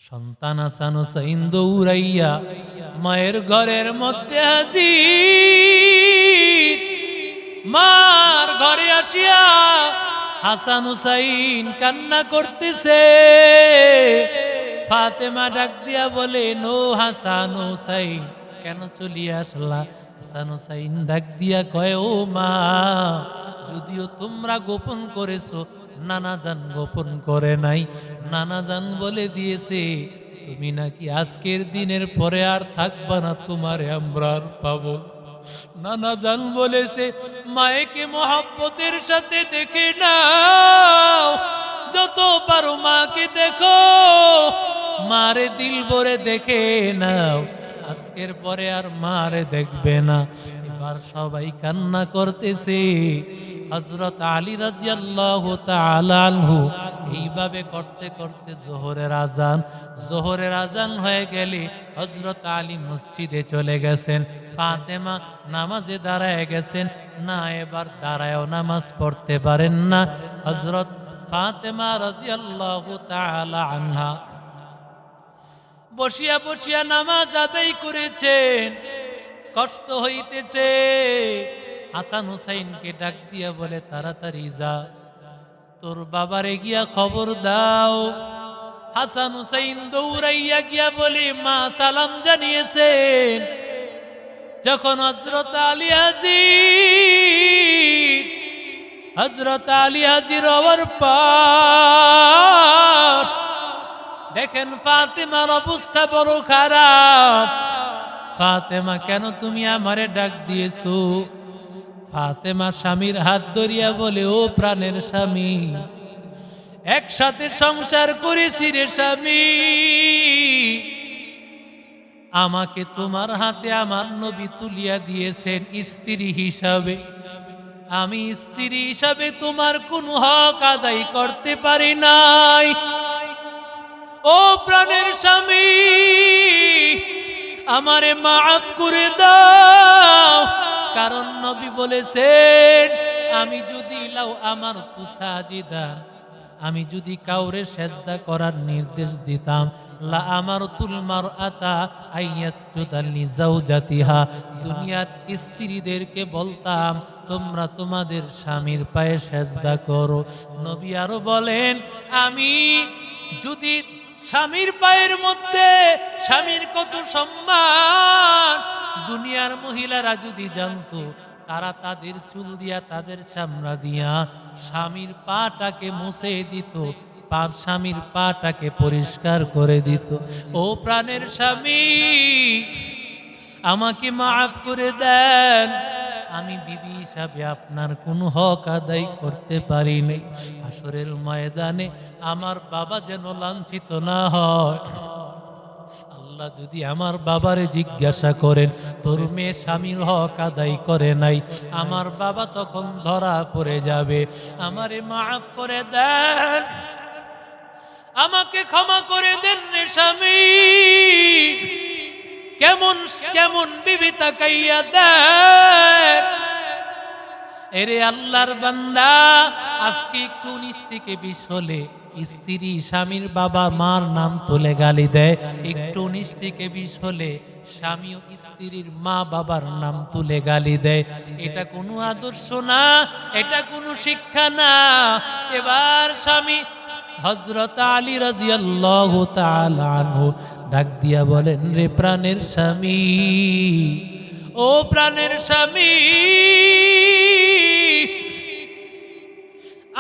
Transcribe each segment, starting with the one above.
সন্তান হাসান হুসাইন দৌড়াইয়া মায়ের ঘরের মধ্যে হাজির। মার ঘরে আসিয়া হাসান হুসাইন কান্না করতেছে। ফাতেমা ডাক দিয়া বলে, নো হাসান হুসাইন, কেন চলিয়া আসলা? হাসান হুসাইন ডাক দিয়া কয়, ও মা, যদিও তোমরা গোপন করেছো, নানা জান গোপন করে নাই। নানা জান বলে দিয়েছে তুমি নাকি আজকের দিনের পরে আর থাকবা না, তোমারে আমরা আর পাবো। নানা জান বলেছে মায়েকে মহব্বতের সাথে দেখে নাও, যত পারো মাকে দেখো, মারে দিল ভরে দেখে নাও, আজকের পরে আর মারে দেখবে না। এবার সবাই কান্না করতেছে। হযরত আলী রাদিয়াল্লাহু তাআলা আনহু এইভাবে করতে করতে জোহরের আজান হয়ে গেলে হযরত আলী মসজিদে চলে গেছেন। ফাতেমা নামাজে দাঁড়ায় গেছেন। না, এবার দাঁড়ায়ও নামাজ পড়তে পারেন না। হযরত ফাতেমা রাদিয়াল্লাহু তাআলা আনহা বসিয়া বসিয়া নামাজ আদায় করেছেন। কষ্ট হইতেছে। হাসান হুসাইনকে ডাক দিয়া বলে, তাড়াতাড়ি যা, তোর বাবারে গিয়া খবর দাও। হাসান হুসাইন দৌড়াইয়া গিয়া বলে, মা সালাম জানিয়েছেন। যখন হযরত আলী হাজির হওয়ার পর দেখেন ফাতেমার অবস্থা বড় খারাপ। ফাতেমা, কেন তুমি আমারে ডাক দিয়েছো? ফাতেমা স্বামীর হাত ধরিয়া বলে, ও প্রাণের স্বামী, একসাথে সংসার করেছি রে স্বামী, আমাকে তোমার হাতে আমার নবী তুলিয়া দিয়েছেন স্ত্রী হিসাবে। আমি স্ত্রী হিসাবে তোমার কোন হক আদায় করতে পারি নাই। ও প্রাণের স্বামী, আমারে মাফ করে দাও। কারণ নবী বলেছেন, আমি যদি লাউ আমার তু সাজিদা, আমি যদি কাউরে সেজদা করার নির্দেশ দিতাম, লা আমারতুল মারআতা আইয়াসজুদা লিজাওজাতিহা, দুনিয়ার স্ত্রীদেরকে বলতাম তোমরা তোমাদের স্বামীর পায়ে সেজদা করো। নবী আরো বলেন, আমি যদি স্বামীর পায়ের মধ্যে স্বামীর কত সম্মান দুনিয়ার মহিলারা যদি জানতো, তারা তাদের চুল দিয়া তাদের চামড়া দিয়া স্বামীর পাটাকে মুছে দিত, স্বামীর পাটাকে পরিষ্কার করে দিত। ও প্রাণের স্বামী, আমাকে মাফ করে দেন। আমি বিবি হিসাবে আপনার কোনো হক আদায় করতে পারিনি। হাসরের ময়দানে আমার বাবা যেন লাঞ্ছিত না হয়। আল্লাহ যদি আমার বাবারে জিজ্ঞাসা করেন, তোর মেয়ে স্বামীর হক আদায় করে নাই, আমার বাবা তখন ধরা পড়ে যাবে। আমারে মাফ করে দেন, আমাকে ক্ষমা করে দেন রে স্বামী। কেমন কেমন বিবি তাকাইয়া দেন। এরে আল্লাহর বান্দা, আজকে একটু 19 থেকে 20 হলে স্ত্রী স্বামীর বাবা মার নাম তুলে গালি দেয়। একটু 19 থেকে 20 হলে স্বামী ও স্ত্রীর মা বাবার নাম তুলে গালি দেয়। এটা কোনো আদর্শ না, এটা কোনো শিক্ষা না। এবার স্বামী হযরত আলী রাদিয়াল্লাহু তাআলা আনহু ডাক দিয়া বলেন, রে প্রাণের স্বামী, ও প্রাণের স্বামী,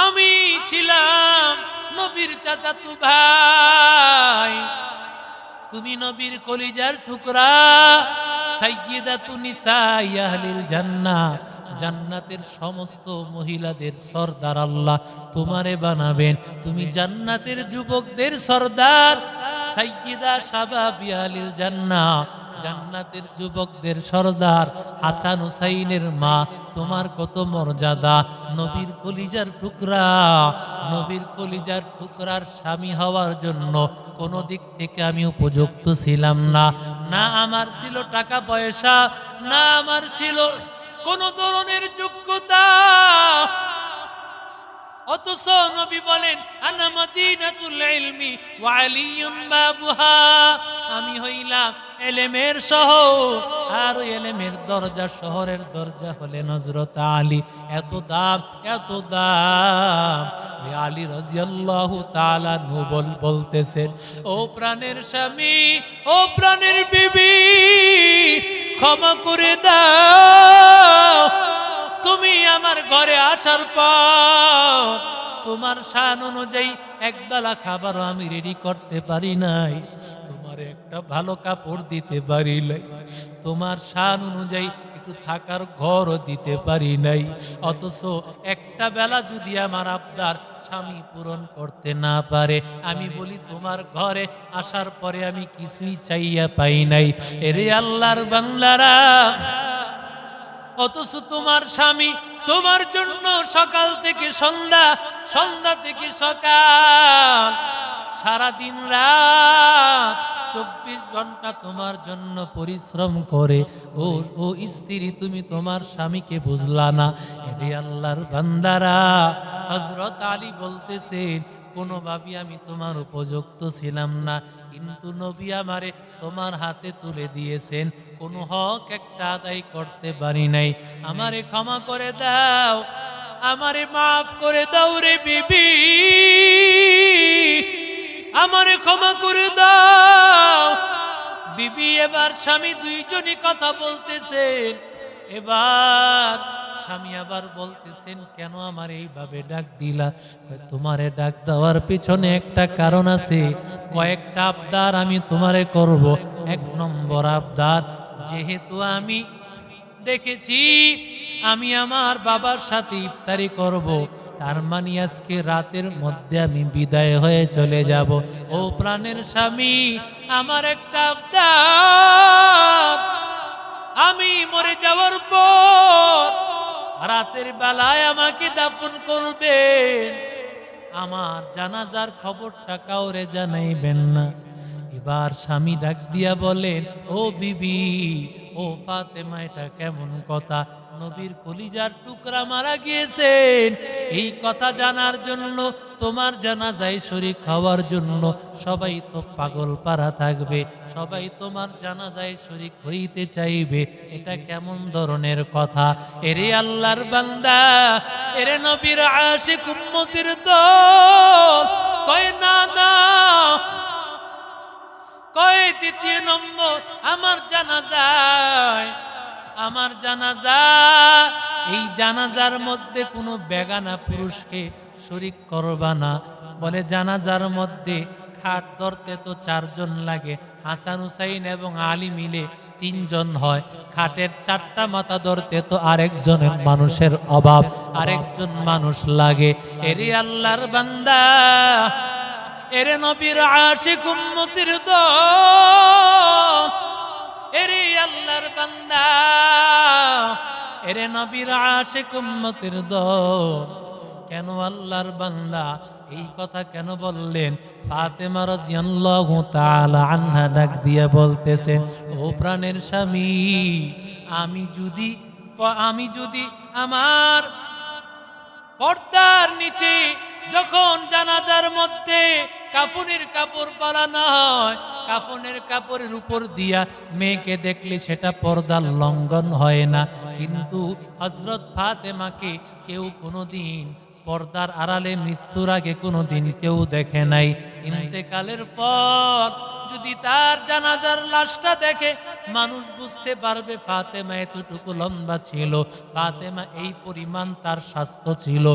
আমি ছিলাম নবীর চাচাতো ভাই, তুমি নবীর কলিজার টুকরা, সাইয়্যিদাতু নিসাই আহলিল জান্নাহ, জান্নাতের সমস্ত মহিলাদের সরদার আল্লাহ তোমারে বানাবেন। তুমি জান্নাতের যুবকদের সরদার, সাইয়্যিদা শাবাবি আহলিল জান্নাহ, জান্নাতের যুবকদের সরদার। হাসান হুসাইনের মা, তোমার কত মর্যাদা। নবীর কলিজার টুকরা, নবীর কলিজার টুকরার স্বামী হওয়ার জন্য কোন দিক থেকে আমি উপযুক্ত ছিলাম না। না আমার ছিল টাকা পয়সা, না আমার ছিল কোন ধরনের যোগ্যতা। অথচ নবী বলেন আনা মদিনাতুল ইলমি ওয়া আলিয়ুন বাবুহা, আমি হইলাম ইলমের শহর, আর ওই ইলমের দরজা, শহরের দরজা হলেন হযরত আলী। এত দাম, এত দাম। ওই আলী রাদিয়াল্লাহু তাআলা নু বলতেছেন, ও প্রাণের স্বামী, ও প্রাণের বিবি, ক্ষমা করে দাও। তুমি আমার ঘরে আসার পর তোমার শান অনুযায়ী একবেলা খাবারও আমি রেডি করতে পারি নাই, তোমার একটা ভালো কাপড় দিতে পারি নাই, তোমার শান অনুযায়ী একটু থাকার ঘরও দিতে পারি নাই। অথচ একটা বেলা যদি আমার আবদার স্বামী পূরণ করতে না পারে, আমি বলি তোমার ঘরে আসার পরে আমি কিছুই চাইয়া পাই নাই। এরে আল্লাহর বান্দারা, অথচ তোমার স্বামী তোমার জন্য সকাল থেকে সন্ধ্যা, সন্ধ্যা থেকে সকাল, সারাদিন রাত 24 ঘন্টা তোমার জন্য পরিশ্রম করে। ও স্ত্রী, তুমি তোমার স্বামীকে বুঝলা না? এরে আল্লাহর বান্দারা, হযরত আলী বলতেছেন, কোনোভাবে আমি তোমার উপযুক্ত ছিলাম না, কিন্তু নবী আমারে তোমার হাতে তুলে দিয়েছেন, কোনো হক একটা আদায় করতে পারি নাই, আমারে ক্ষমা করে দাও, আমারে মাফ করে দাও রে বিবি, আমারে ক্ষমা করে দাও। বিবি এবার স্বামী দুইজনই কথা বলতেছেন। এবার স্বামী আবার বলতেছেন, কেন আমার এইভাবে ডাক দিলা? তোমারে ডাক দেওয়ার পিছনে একটা কারণ আছে, কয়েকটা আবদার আমি তোমারে করব। 1 নম্বর আবদার, যেহেতু আমি দেখেছি আমি আমার বাবার সাথে ইফতারি করব, তার মানে আজকে রাতের মধ্যে আমি বিদায় হয়ে চলে যাব। ও প্রাণের স্বামী, আমার একটা আবদার, আমি মরে যাওয়ার পর রাতের বেলায় আমাকে দাফন করবেন, আমার জানাজার খবরটা কাউরে জানাইবেন না। এবার স্বামী ডাক দিয়া বলেন, ও বিবি, ও ফাতেমা, এটা কেমন কথা? নবীর কলিজার টুকরা মারা গিয়েছেন, এই কথা জানার জন্য, তোমার জানাজায় শরীক হওয়ার জন্য সবাই তো পাগল পারা থাকবে, সবাই তোমার জানাজায় শরীক হইতে চাইবে, এটা কেমন ধরনের কথা? এরে আল্লাহর বান্দা, এরে নবীর আশিক উম্মতের দল কয় না না, কয় দ্বিতীয় নম্বর আমার জানাজায়, আমার জানাজা, এই জানাজার মধ্যে কোনো বেগানা পুরুষকে শরীক করবা না। বলে জানাজার মধ্যে খাট ধরতে তো 4 জন লাগে, হাসান হুসাইন এবং আলী মিলে 3 জন হয়, খাটের 4টা মাথা ধরতে তো আরেকজনের মানুষের অভাব, আরেকজন মানুষ লাগে। এরে আল্লাহর বান্দা, এরে নবীর আশিক উম্মতের দল, এরে আল্লাহর বান্দা, এরে নবীর আশিক উম্মতের দল, কেন আল্লাহর বান্দা এই কথা কেন বললেন? ফাতেমা রাদিয়াল্লাহু তাআলা আনহা ডাক দিয়ে বলতেছেন, ও প্রাণের স্বামী, আমি যদি আমার পর্দার নিচে যখন জানাজার মধ্যে কাফনের কাপড় পরানো হয়, কাফনের কাপড়ের উপর দিয়া মেয়েকে দেখলে সেটা পর্দার লঙ্ঘন হয় না, কিন্তু হযরত ফাতেমাকে কেউ কোনোদিন পর্দার আড়ালে মৃত্যুর আগে কোনোদিন কেউ দেখে নাই। ইন্তেকালের পর যদি তার জানাজার লাশটা দেখে, মানুষ বুঝতে পারবে ফাতেমা এতটুকু লম্বা ছিল, ফাতেমা এই পরিমাণ তার স্বাস্থ্য ছিল,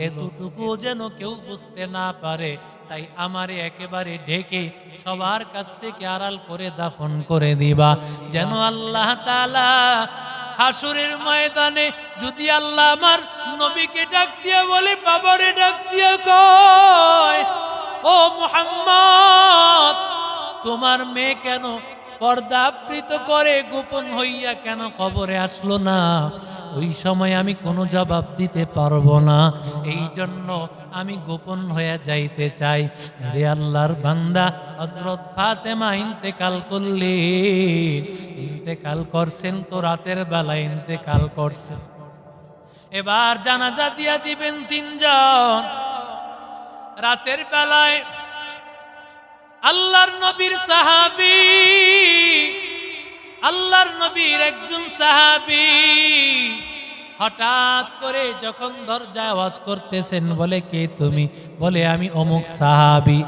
এতটুকু যেন কেউ বুঝতে না পারে। তাই আমারে একেবারে ঢেকে সবার কাছ থেকে আড়াল করে দাফন করে দিবা, যেন আল্লাহ তাআলা হাসরের ময়দানে যদি আল্লাহ আমার নবীকে ডাক দিয়া বলে, বাবারে ডাক দিয়া কয়, ও মুহাম্মদ, তোমার মেয়ে কেন পর্দা আবৃত করে গোপন হইয়া কেন কবরে আসলো না? ওই সময় আমি কোনো জবাব দিতে পারবো না, এই জন্য আমি গোপন হয়ে যাইতে চাই। রে আল্লাহর বান্দা, হযরত ফাতেমা ইন্তেকাল করলেন, ইন্তেকাল করছেন তো রাতের বেলা ইন্তেকাল করছেন। এবার জানাজা দিয়া দিবেন 3 জন, রাতের বেলায় আল্লাহর নবীর সাহাবী, আল্লাহর নবীর একজন সাহাবী হঠাৎ করে যখন দরজায় আওয়াজ করতেছেন, বলে কে তুমি? বলে আমি অমুক সাহাবী।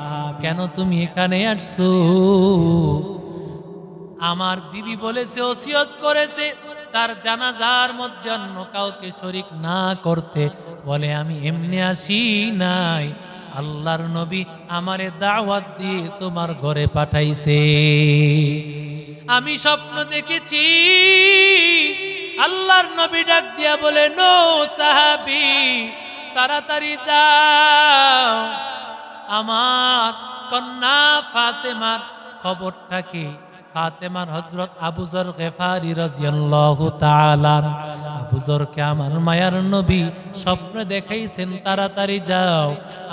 কেন তুমি এখানে আসছো? আমার বিবি বলেছে, ওসিয়ত করেছে তার জানাজার মধ্যে অন্য কাউকে শরীক না করতে। বলে আমি এমনি আসি নাই, আল্লাহর নবী আমারে দাওয়াত দিয়ে তোমার ঘরে পাঠাইছে। আমি স্বপ্ন দেখেছি, আল্লাহর নবী ডাক দিয়া বলে, নো সাহাবী, তাড়াতাড়ি যাও, আমার কন্যা ফাতেমার খবরটা কি? ফাতেমার হযরত আবু যর গিফারি রাদিয়াল্লাহু তাআলা, আবু যরকে আমার মায়ার নবী স্বপ্নে দেখাইছেন, তাড়াতাড়ি যাও,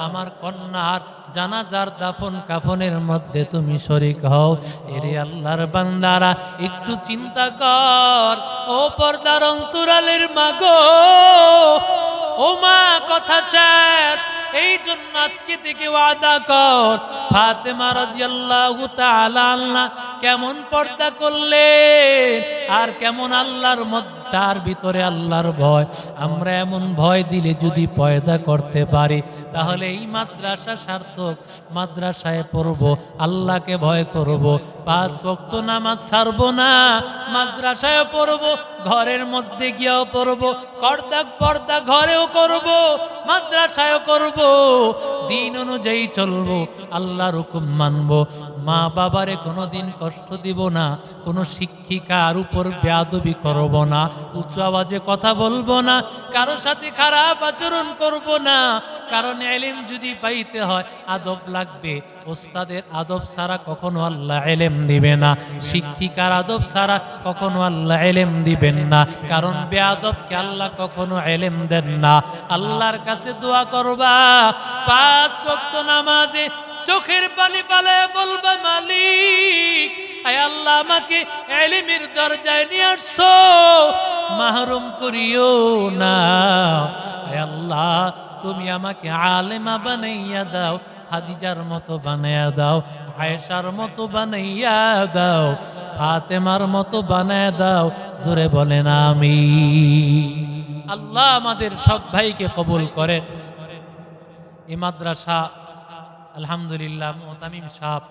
আমার কন্যার জানাজার দাফন কাফনের মধ্যে তুমি শরীক হও। এরে আল্লাহর বান্দারা, একটু চিন্তা কর, ও পর্দার অন্তরালের মাগো, ও মা, কথা শেষ। এই জন্য আজকে থেকে ওয়াদা কর, ফাতেমা রাদিয়াল্লাহু তাআলা আনহা কেমন পর্দা করলেন, আর কেমন আল্লাহর মধ্যে ভিতরে আল্লাহর ভয়। আমরা এমন ভয় দিলে যদি পয়দা করতে পারি, তাহলে এই মাদ্রাসা সার্থক। মাদ্রাসায় পড়বো, আল্লাহকে ভয় করব, 5 ওয়াক্ত নামাজ ছাড়বো না, মাদ্রাসায় পড়বো, ঘরের মধ্যে গিয়েও পড়বো, পর্দা ঘরেও করব, মাদ্রাসায়ও করব, দিন অনুযায়ী চলবো, আল্লাহর হুকুম মানবো। মা বাবারে কোনোদিন কষ্ট দিব না, কোনো শিক্ষিকার উপর বেয়াদবি করব না, উঁচু আওয়াজে কথা বলবো না, কারো সাথে খারাপ আচরণ করব না। কারণ ইলম যদি পাইতে হয় আদব লাগবে। ওস্তাদের আদব ছাড়া কখনো আল্লাহ ইলম দিবে না, শিক্ষিকার আদব ছাড়া কখনো আল্লাহ ইলম দিবেন না। কারণ বেয়াদবকে আল্লাহ কখনো ইলম দেন না। আল্লাহর কাছে দোয়া করবা, 5 ওয়াক্ত নামাজে চোখের পানি পালায় বলবা, মালিক, আয় আল্লাহ, আমাকে ইলমের দরজায় নিয়ে আসছো, মাহরুম করিও না। আয় আল্লাহ, তুমি আমাকে আলেমা বানাইয়া দাও, খাদিজার মতো বানাইয়া দাও, আয়েশার মতো বানাইয়া দাও, ফাতেমার মতো বানাইয়া দাও। জোরে বলেন আমিন। আল্লাহ আমাদের সব ভাইকে কবুল করেন। এই মাদ্রাসা আলহামদুলিল্লাহ মুতামিম সাহেব